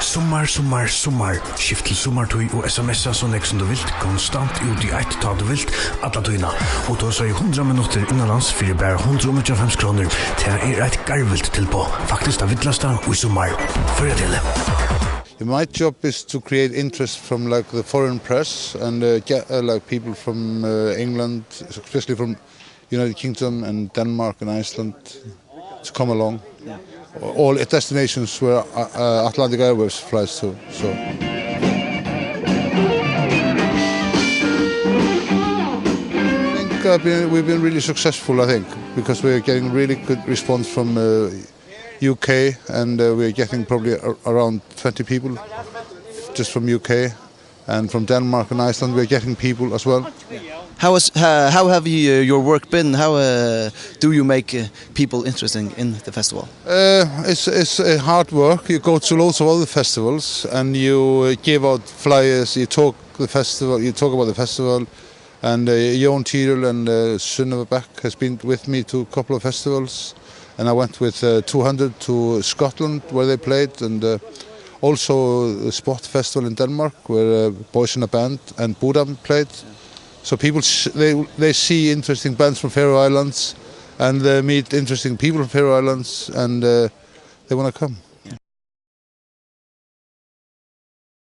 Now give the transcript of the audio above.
Sommar. Skift til sommartøy og sms'er så nek som du vilt, konstant ut I ett ta du vilt, alla tøyna. Og då så 100 minutter innanlands fyrir bare 125 kroner. Det et garvilt tilpå. Faktisk det vittlasta og I sommar. Før til det. My job is to create interest from like the foreign press and get like people from England, especially from United Kingdom and Denmark and Iceland, to come along. All destinations where Atlantic Airways flies to. So. I think we've been really successful, I think, because we're getting really good response from UK, and we're getting probably around 20 people just from UK, and from Denmark and Iceland we're getting people as well. How have your work been? How do you make people interested in the festival? It's hard work. You go to loads of other festivals and you give out flyers. You talk about the festival, and Jon Tyrell and Sunneva Beck has been with me to a couple of festivals, and I went with 200 to Scotland where they played, and also the Spot Festival in Denmark where Boys in a Band and Budam played. So people they see interesting bands from Faroe Islands, and they meet interesting people from Faroe Islands, and they want to come.